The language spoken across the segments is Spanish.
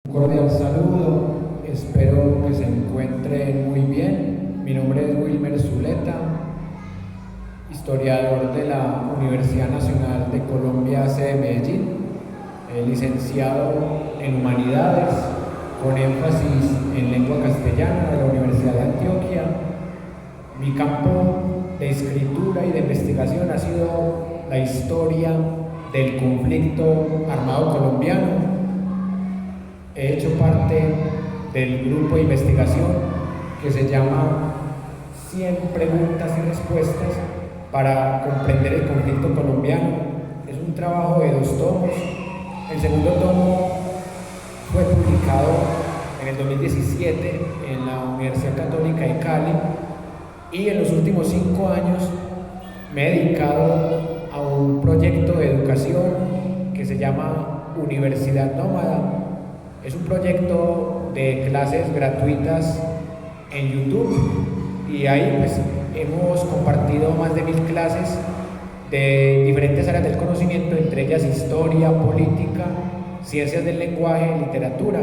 Un cordial saludo, espero que se encuentren muy bien. Mi nombre es Wilmer Zuleta, historiador de la Universidad Nacional de Colombia, sede Medellín, licenciado en Humanidades, con énfasis en lengua castellana de la Universidad de Antioquia. Mi campo de escritura y de investigación ha sido la historia del conflicto armado colombiano. He hecho parte del grupo de investigación que se llama 100 preguntas y respuestas para comprender el conflicto colombiano. Es un trabajo de 2 tomos. El segundo tomo fue publicado en el 2017 en la Universidad Católica de Cali, y en los últimos 5 años me he dedicado a un proyecto de educación que se llama Universidad Nómada. Es un proyecto de clases gratuitas en YouTube, y ahí pues hemos compartido más de 1000 clases de diferentes áreas del conocimiento, entre ellas historia, política, ciencias del lenguaje, literatura.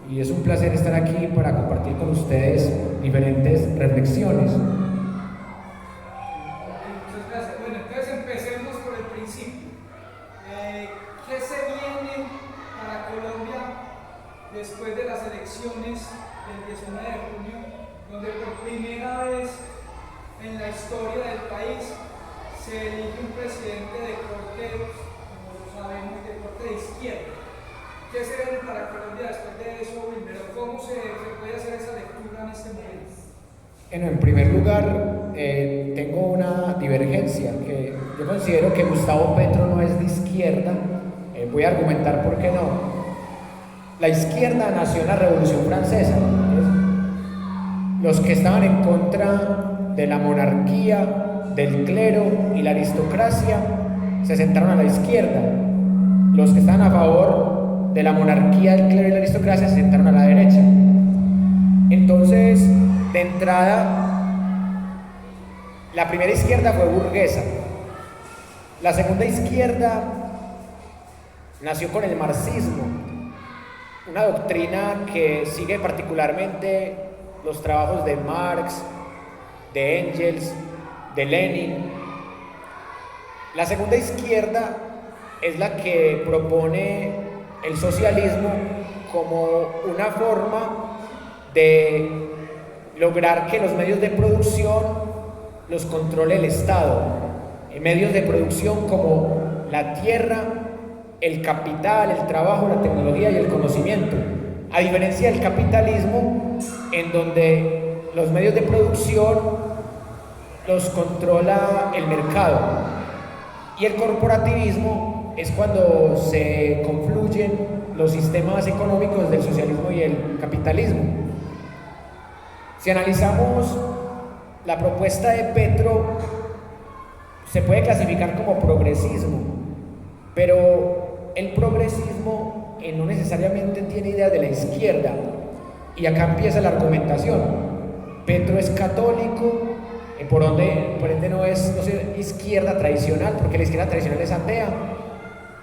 Y es un placer estar aquí para compartir con ustedes diferentes reflexiones. Muchas gracias. Bueno, entonces empecemos por el principio. ¿Qué se viene para Colombia después de las elecciones del 19 de junio, donde por primera vez en la historia del país se elige un presidente de corte, como lo sabemos, de corte de izquierda? ¿Qué se viene para Colombia después de eso, Wilmer? ¿Cómo se puede hacer esa lectura en este momento? Bueno, en primer lugar, tengo una divergencia, que yo considero que Gustavo Petro no es de izquierda. Voy a argumentar por qué no. La izquierda nació en la Revolución Francesa. Los que estaban en contra de la monarquía, del clero y la aristocracia se sentaron a la izquierda. Los que estaban a favor de la monarquía, del clero y la aristocracia se sentaron a la derecha. Entonces, de entrada, la primera izquierda fue burguesa. La segunda izquierda nació con el marxismo, una doctrina que sigue particularmente los trabajos de Marx, de Engels, de Lenin. La segunda izquierda es la que propone el socialismo como una forma de lograr que los medios de producción los controle el Estado. Medios de producción como la tierra, el capital, el trabajo, la tecnología y el conocimiento. A diferencia del capitalismo, en donde los medios de producción los controla el mercado. Y el corporativismo es cuando se confluyen los sistemas económicos del socialismo y el capitalismo. Si analizamos la propuesta de Petro, se puede clasificar como progresismo, pero el progresismo no necesariamente tiene ideas de la izquierda, y acá empieza la argumentación. Petro es católico, por ende no es izquierda tradicional, porque la izquierda tradicional es atea.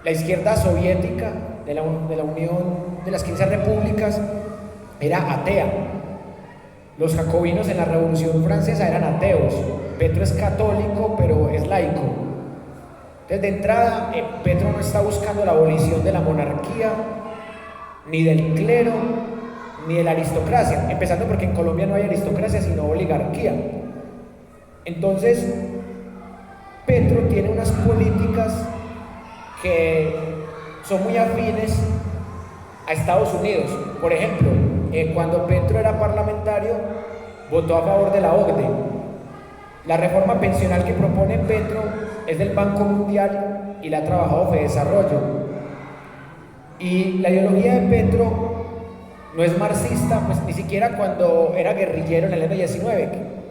La izquierda soviética de la Unión de las 15 Repúblicas era atea. Los jacobinos en la Revolución Francesa eran ateos. Petro es católico, pero es laico. Entonces, de entrada, Petro no está buscando la abolición de la monarquía, ni del clero, ni de la aristocracia, empezando porque en Colombia no hay aristocracia sino oligarquía. Entonces, Petro tiene unas políticas que son muy afines a Estados Unidos. Por ejemplo, cuando Petro era parlamentario, votó a favor de la OCDE. La reforma pensional que propone Petro es del Banco Mundial y la ha trabajado Fedesarrollo. Y la ideología de Petro no es marxista, pues ni siquiera cuando era guerrillero en el M-19.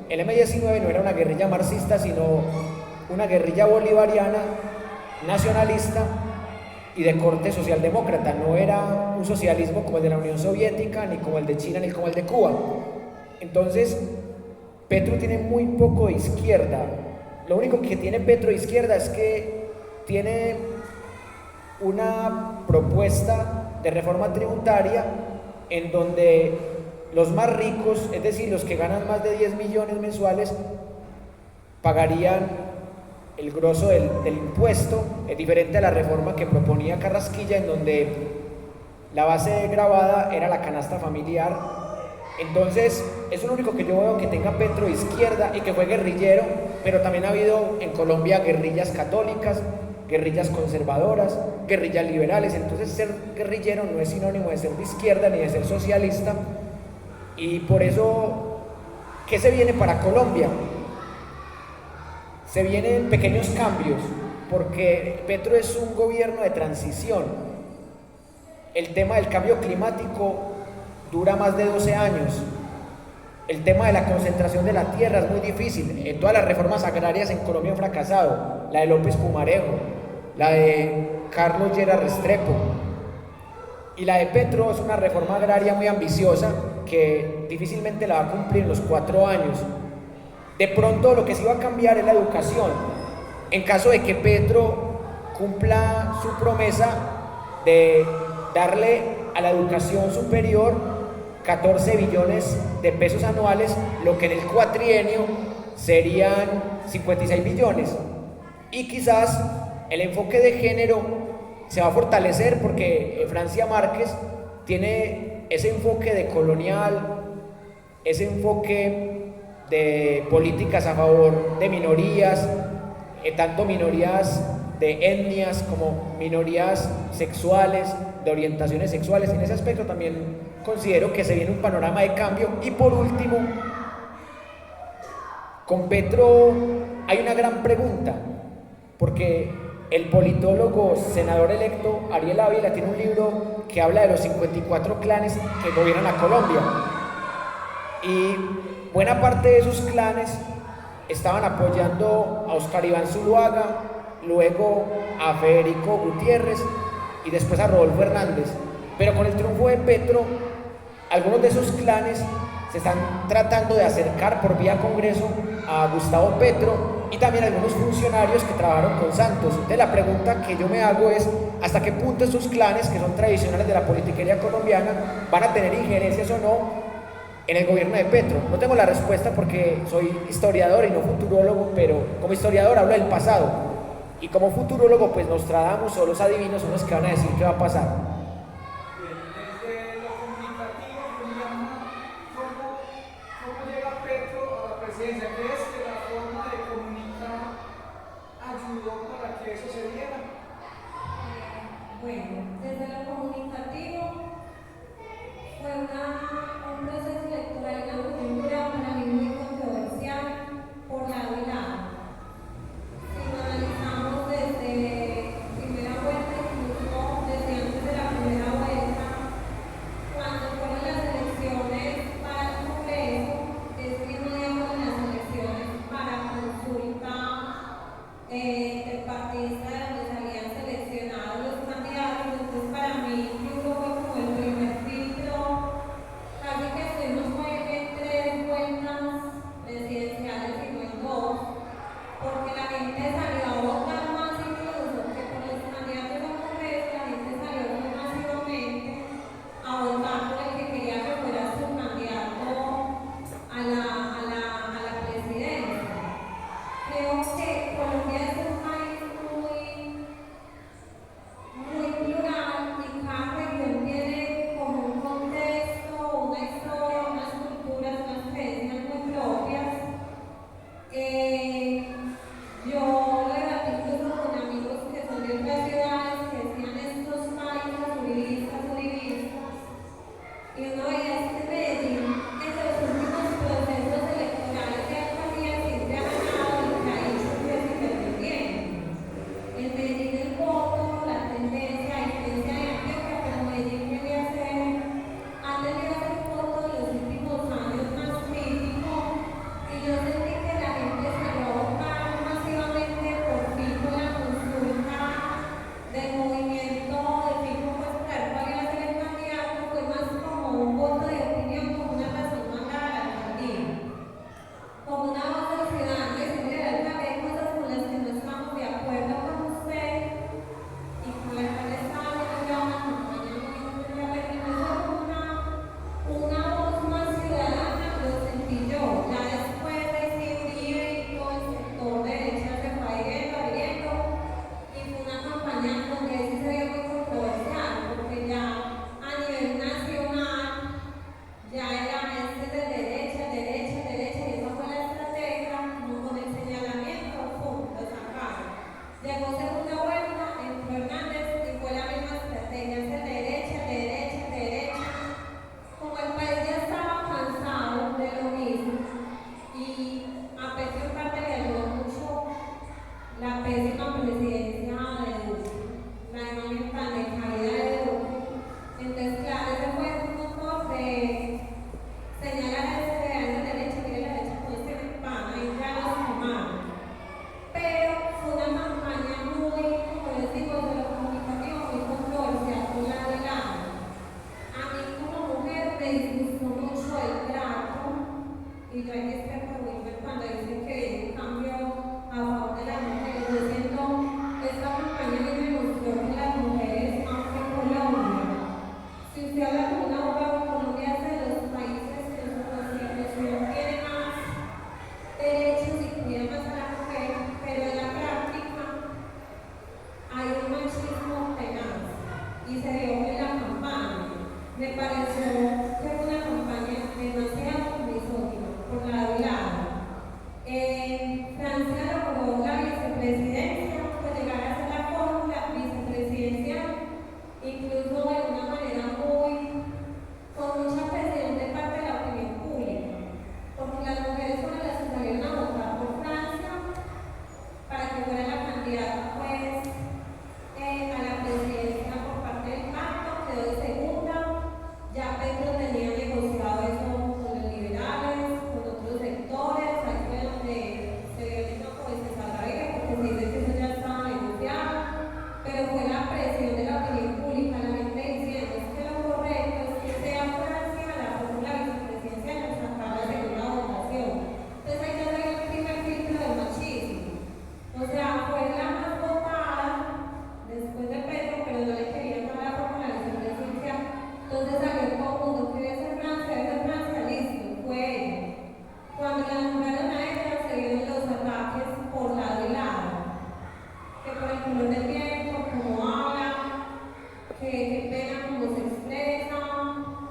El M-19 no era una guerrilla marxista, sino una guerrilla bolivariana, nacionalista y de corte socialdemócrata. No era un socialismo como el de la Unión Soviética, ni como el de China, ni como el de Cuba. Entonces, Petro tiene muy poco de izquierda. Lo único que tiene Petro de izquierda es que tiene una propuesta de reforma tributaria en donde los más ricos, es decir, los que ganan más de 10 millones mensuales, pagarían el grosso del impuesto, es diferente a la reforma que proponía Carrasquilla, en donde la base gravada era la canasta familiar. Entonces, eso es lo único que yo veo que tenga Petro de izquierda y que fue guerrillero, pero también ha habido en Colombia guerrillas católicas, guerrillas conservadoras, guerrillas liberales. Entonces, ser guerrillero no es sinónimo de ser de izquierda ni de ser socialista. Y por eso, ¿qué se viene para Colombia? Se vienen pequeños cambios, porque Petro es un gobierno de transición. El tema del cambio climático dura más de 12 años. El tema de la concentración de la tierra es muy difícil. Todas las reformas agrarias en Colombia han fracasado. La de López Pumarejo, la de Carlos Lleras Restrepo. Y la de Petro es una reforma agraria muy ambiciosa que difícilmente la va a cumplir en los 4 años. De pronto lo que sí va a cambiar es la educación. En caso de que Petro cumpla su promesa de darle a la educación superior 14 billones de pesos anuales, lo que en el cuatrienio serían 56 billones. Y quizás el enfoque de género se va a fortalecer porque Francia Márquez tiene ese enfoque de colonial, ese enfoque de políticas a favor de minorías, tanto minorías de etnias como minorías sexuales, de orientaciones sexuales. En ese aspecto también considero que se viene un panorama de cambio. Y por último, con Petro hay una gran pregunta, porque el politólogo senador electo Ariel Ávila tiene un libro que habla de los 54 clanes que gobiernan a Colombia, y buena parte de esos clanes estaban apoyando a Oscar Iván Zuluaga, luego a Federico Gutiérrez y después a Rodolfo Hernández. Pero con el triunfo de Petro, algunos de esos clanes se están tratando de acercar por vía Congreso a Gustavo Petro, y también algunos funcionarios que trabajaron con Santos. Entonces la pregunta que yo me hago es: ¿hasta qué punto estos clanes, que son tradicionales de la politiquería colombiana, van a tener injerencias o no en el gobierno de Petro? No tengo la respuesta porque soy historiador y no futurólogo, pero como historiador hablo del pasado, y como futurólogo pues Nostradamus o los adivinos son los que van a decir qué va a pasar. Desde lo comunicativo, ¿cómo llega Petro a la presidencia? ¿Crees que la forma de comunicar ayudó para que eso se diera? Bueno, desde lo comunicativo fue un proceso electoral y una coyuntura para mí muy controversial por lado y lado. Si lo analizamos desde primera vuelta, incluso desde antes de la primera vuelta, cuando fueron las elecciones para el Congreso, ese mismo día fueron las elecciones para consulta del partidista, de donde salían seleccionados los candidatos. Entonces para mí incluso fue como el primer filtro. Casi que estuvimos en 3 vueltas presidenciales y no en 2, porque la gente salió a votar más, incluso que por los candidatos al Congreso. La gente salió muy masivamente a votar por el que quería que fuera su candidato a la presidencia. Creo que Colombia es un país muy plural, y cada región tiene como un contexto, una historia, unas culturas, unas creencias muy propias. Yo lo debatí incluso con amigos que son de otras ciudades que decían estos países uribistas, y uno veía este Medellín en los últimos procesos electorales de alcaldía siempre ha ganado el país independiente. En Medellín el voto, la tendencia, a diferencia de Antioquia, pero Medellín ha tenido ese voto de los últimos años más crítico, y yo sentí que la gente salió a votar masivamente por fijo la consulta del movimiento de fijo, pues para cuál iba a ser el candidato. Fue más como un voto de opinión, como una razón mandada a la alcaldía, como una voz del ciudadano, decirle al alcalde hay cosas con las que no estamos de acuerdo con usted, y con la cual estaba haciendo ya una campaña muy se señala la derecha, mire la derecha con este pan, ahí ya los quemaron. Pero fue una campaña muy, como les digo, de lo comunicativo, muy controversial por lado y lado. A mí como mujer me disgustó mucho el trato, y yo hay que perjudicarme cuando dicen que viene un cambio a favor de las mujeres. Yo siento que esta campaña a mí me mostró que las mujeres, aunque Colombia, si usted habla con una abogada, Colombia es de los países que su constitución tiene más derechos y cuida más a la mujer, pero en la práctica hay un machismo tenaz y se vio en la campaña. Me pareció que fue una campaña demasiado misógina por lado y lado. Francia logró la vicepresidencia, pues llegar a ser la fórmula vicepresidencial, incluso de una manera con mucha presión de parte de la opinión pública, porque las mujeres fueron las que salieron a votar por Francia para que fuera la candidata pues a la presidencia por parte del pacto, quedó de segunda. Ya Petro tenía negociado eso con los liberales, con otros sectores, ahí fue donde se vio el enojo de César Gaviria, porque se dice que eso ya estaba negociado, pero fue la presión de la opinión pública, la gente diciendo es que lo correcto es que sea Francia la fórmula vicepresidencial y sacar la segunda votación. Entonces ahí ya salió el primer filtro del machismo. O sea, fue la más votada después de Petro, pero no le querían dar la fórmula vicepresidencial. Entonces salió todo el mundo que debe ser Francia, listo, fue ella. Cuando la nombraron a ella, se vieron los ataques por lado y lado. Que por el color de piel, por cómo habla, que pena cómo se expresa,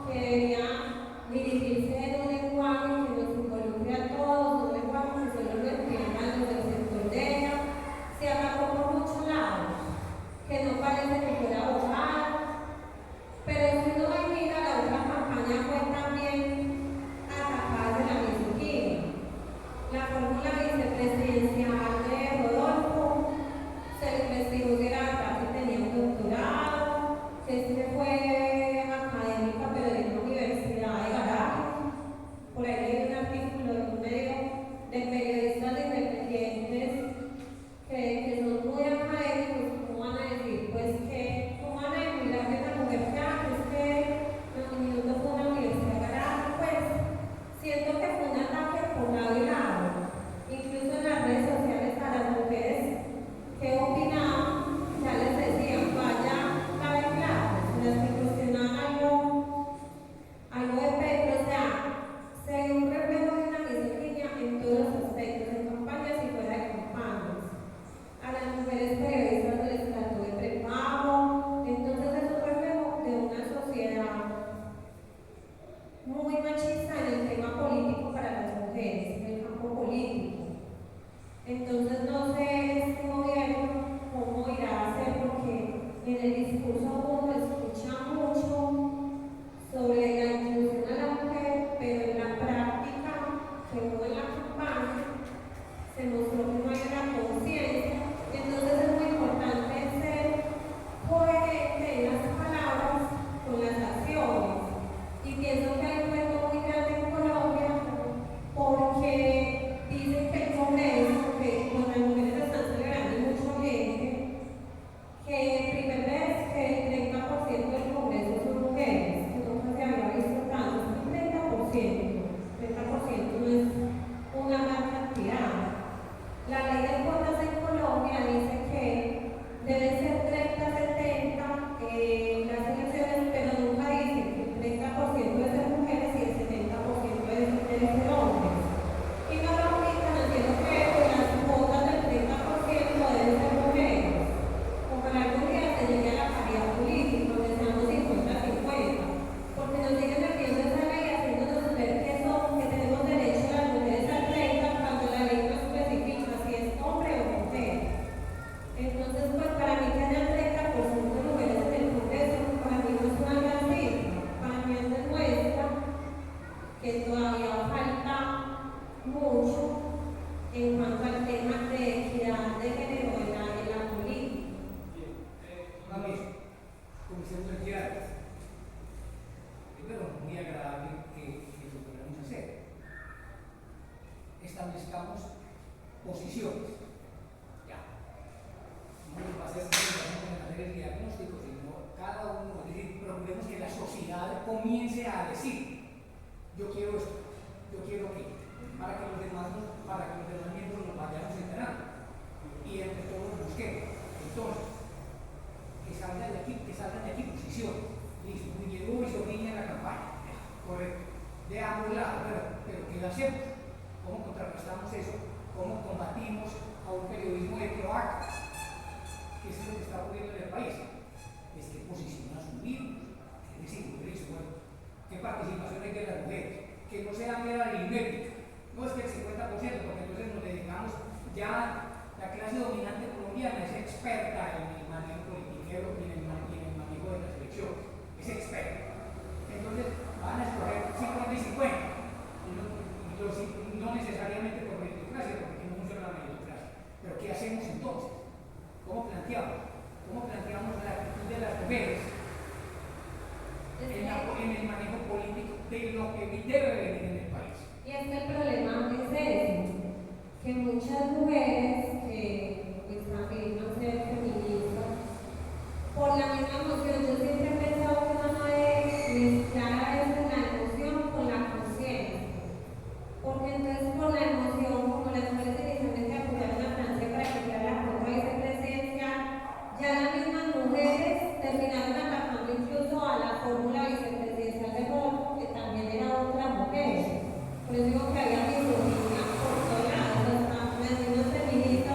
que debería dirigirse en un lenguaje que nos involucre a todos, un lenguaje que solo lo entiendan los del sector de ella. Se atacó por muchos lados, que no parece que fuera abogada, pero si uno mira la otra campaña fue también atacada de la misoginia. La fórmula vicepresidencial de Rodolfo se le investigó que era verdad que tenía un doctorado, que este fue académica pero de una universidad de Garaje. Por ahí leí un artículo de un medio de periodistas independientes que son muy académicos. ¿Cómo van a decir? Pues que, ¿cómo van a admirar de una mujer que es que los minutos fue una universidad de Garaje? Pues siento que fue un ataque por lado y lado, incluso en las redes sociales a las mujeres que opinaban, ya les decían, vaya, cabe claro, las que cuestionaban algo de Petro, o sea, se ve un reflejo de una misoginia en todos los aspectos, en campañas y fuera de campañas. A las mujeres periodistas les trató de prepago, entonces es un reflejo de una sociedad muy machista en el tema político para las mujeres, en el campo político. Entonces no sé este gobierno cómo irá a hacer, porque en el discurso uno escucha mucho sobre la inclusión a la mujer, pero en la práctica, que hubo en la campaña, se mostró que no hay una conciencia. Entonces es muy importante ser coherente en las palabras con las acciones. Y pienso que hay un reto muy grande en Colombia, porque dicen que el Congreso, que no comience a decir, yo quiero esto, yo quiero aquello, para que los demás miembros nos vayamos enterando y entre todos busquemos. Entonces, que salgan de aquí posiciones. Listo, Guillermo hizo niña en la campaña, correcto, de ambos lados, pero ¿qué hacemos? ¿Cómo contrarrestamos eso? ¿Cómo combatimos a un periodismo de cloaca? ¿Qué es lo que está ocurriendo en el país? Es que posiciona a sus mismos, es decir, bueno, ¿qué participación hay de las mujeres? Que no sea mera aritmética, no es que el 50%, porque entonces nos dedicamos ya, la clase dominante colombiana es experta en el manejo politiquero y en el manejo de las elecciones, es experta. Entonces van a escoger 50 y 50, no necesariamente por meritocracia, porque no funciona la meritocracia. Pero ¿qué hacemos entonces? ¿Cómo planteamos? ¿Cómo planteamos la actitud de las mujeres en el manejo político de lo que debe venir en el país? Y es que el problema es ese, que muchas mujeres que pues, afirman ser feministas, por la misma emoción, yo siempre he pensado que uno debe mezclar a veces la emoción con la conciencia, porque entonces por la emoción, como las mujeres inicialmente apoyaron a Francia para que fuera la propia vicepresidencia, ya las mismas mujeres terminaron atacando incluso a la fórmula vicepresidencial de Bolo, que también era otra mujer. Por eso digo que había misoginia por todos lados, las mismas feministas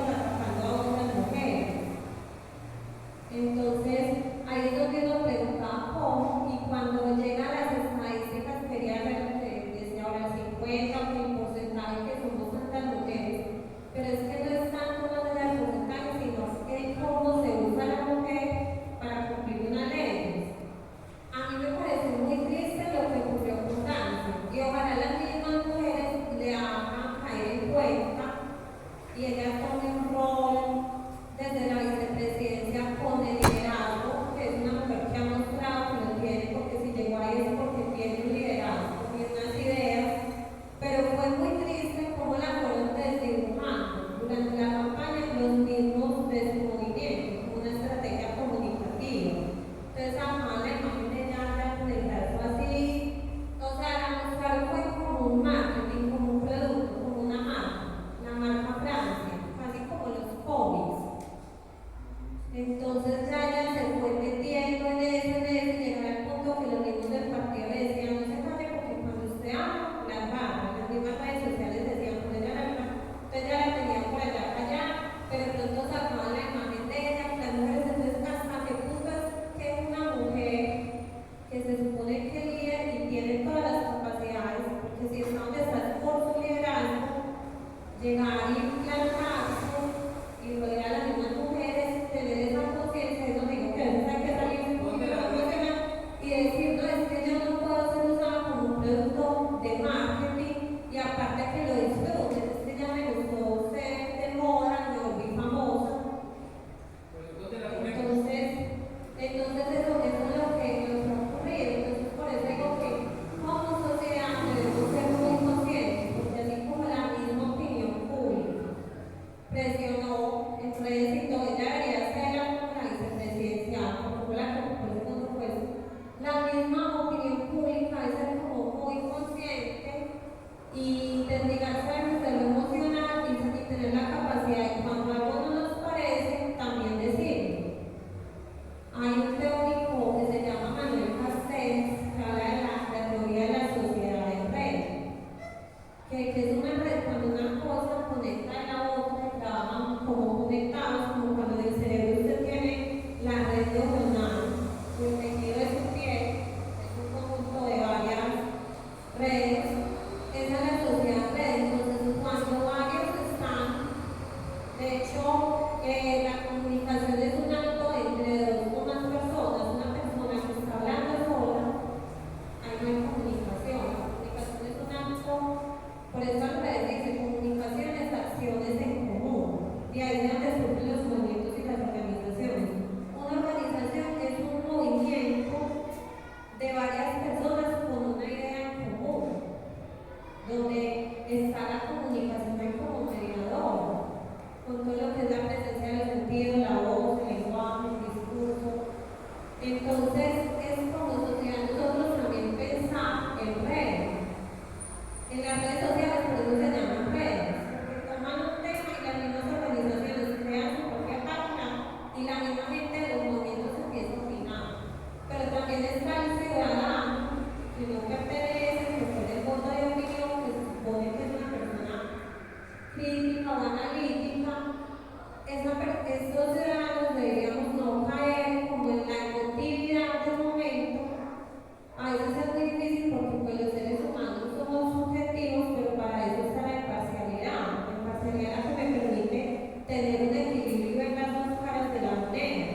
no pertenece, que fue el voto de opinión, que se supone que es una persona crítica o analítica, estos ciudadanos deberíamos no caer como en la emotividad del momento. A veces es muy difícil porque pues, los seres humanos somos subjetivos, pero para eso está la imparcialidad. La imparcialidad que me permite tener un equilibrio y ver las dos caras de la moneda.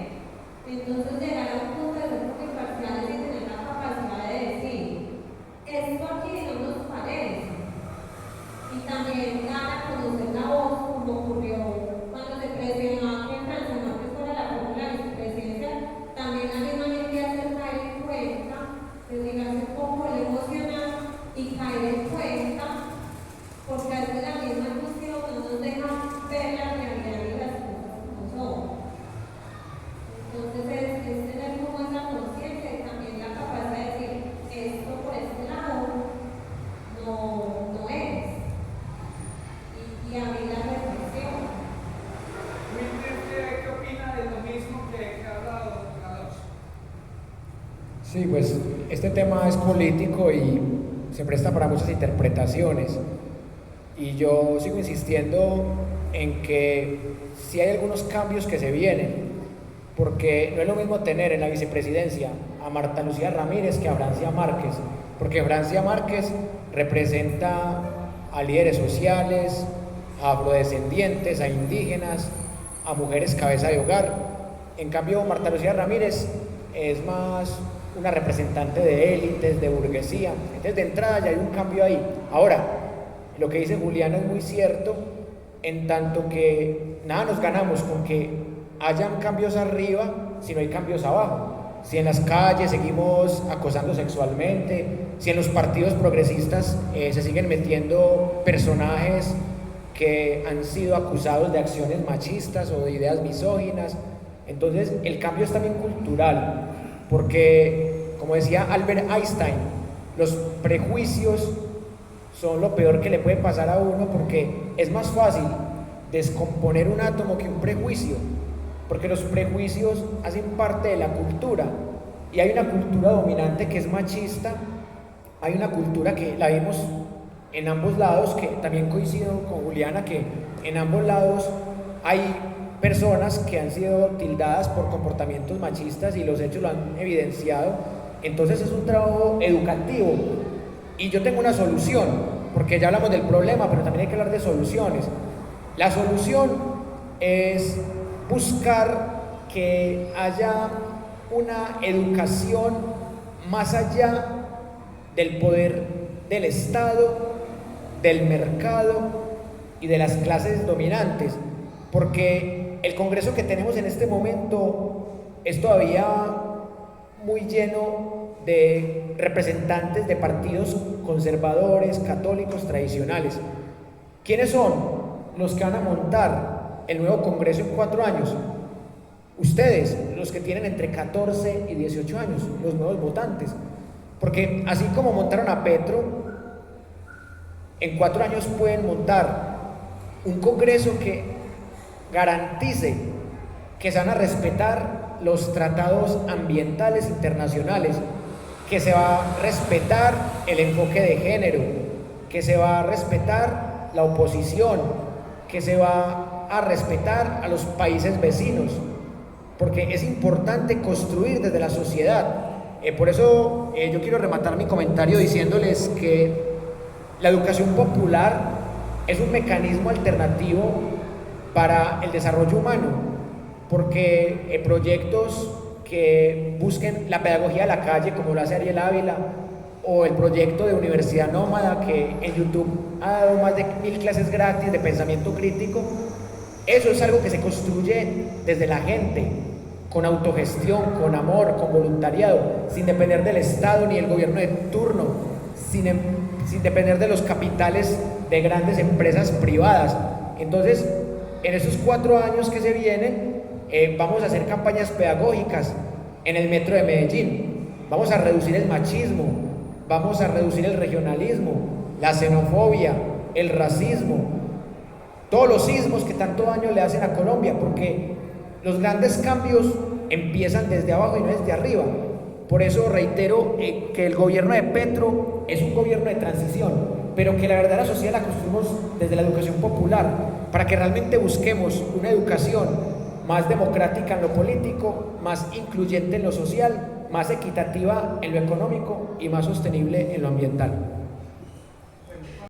Entonces llegar a un punto de ser muy imparciales y tener la capacidad de decir, esto aquí no nos parece. Y también dar a conocer la voz, como ocurrió cuando se presionó aquí en Francia, no que fuera la fórmula vicepresidencial, también la misma gente hace caer en cuenta, desligarse un poco el emocional y caer en cuenta, porque a veces la misma emoción no nos deja ver la realidad y las cosas como son. Entonces es tener como esa conciencia y también la capacidad de decir, esto por este lado no es. Y abrir la reflexión. ¿Qué opina de lo mismo que ha hablado Carlos? Sí, pues este tema es político y se presta para muchas interpretaciones. Y yo sigo insistiendo en que sí hay algunos cambios que se vienen, porque no es lo mismo tener en la vicepresidencia a Marta Lucía Ramírez que a Francia Márquez, porque Francia Márquez representa a líderes sociales, a afrodescendientes, a indígenas, a mujeres cabeza de hogar. En cambio, Marta Lucía Ramírez es más una representante de élites, de burguesía. Entonces, de entrada ya hay un cambio ahí. Ahora, lo que dice Juliana es muy cierto, en tanto que nada nos ganamos con que hayan cambios arriba si no hay cambios abajo. Si en las calles seguimos acosando sexualmente, si en los partidos progresistas se siguen metiendo personajes que han sido acusados de acciones machistas o de ideas misóginas, entonces el cambio es también cultural, porque como decía Albert Einstein, los prejuicios son lo peor que le puede pasar a uno, porque es más fácil descomponer un átomo que un prejuicio, porque los prejuicios hacen parte de la cultura, y hay una cultura dominante que es machista, hay una cultura que la vimos en ambos lados, que también coincido con Juliana, que en ambos lados hay personas que han sido tildadas por comportamientos machistas y los hechos lo han evidenciado. Entonces es un trabajo educativo y yo tengo una solución, porque ya hablamos del problema, pero también hay que hablar de soluciones. La solución es buscar que haya una educación más allá del poder del Estado, del mercado y de las clases dominantes, porque el Congreso que tenemos en este momento es todavía muy lleno de representantes de partidos conservadores, católicos, tradicionales. ¿Quiénes son los que van a montar el nuevo Congreso en 4 años? Ustedes, los que tienen entre 14 y 18 años, los nuevos votantes. Porque así como montaron a Petro, en 4 años pueden montar un Congreso que garantice que se van a respetar los tratados ambientales internacionales, que se va a respetar el enfoque de género, que se va a respetar la oposición, que se va a respetar a los países vecinos, porque es importante construir desde la sociedad. Por eso yo quiero rematar mi comentario diciéndoles que la educación popular es un mecanismo alternativo para el desarrollo humano, porque proyectos que busquen la pedagogía de la calle, como lo hace Ariel Ávila, o el proyecto de Universidad Nómada, que en YouTube ha dado más de 1000 clases gratis de pensamiento crítico, eso es algo que se construye desde la gente, con autogestión, con amor, con voluntariado, sin depender del Estado ni del gobierno de turno, sin depender de los capitales de grandes empresas privadas. Entonces, en esos 4 años que se vienen, vamos a hacer campañas pedagógicas en el metro de Medellín, vamos a reducir el machismo, vamos a reducir el regionalismo, la xenofobia, el racismo, todos los sismos que tanto daño le hacen a Colombia, porque los grandes cambios empiezan desde abajo y no desde arriba. Por eso reitero que el gobierno de Petro es un gobierno de transición, pero que la verdadera sociedad la construimos desde la educación popular, para que realmente busquemos una educación más democrática en lo político, más incluyente en lo social, más equitativa en lo económico y más sostenible en lo ambiental.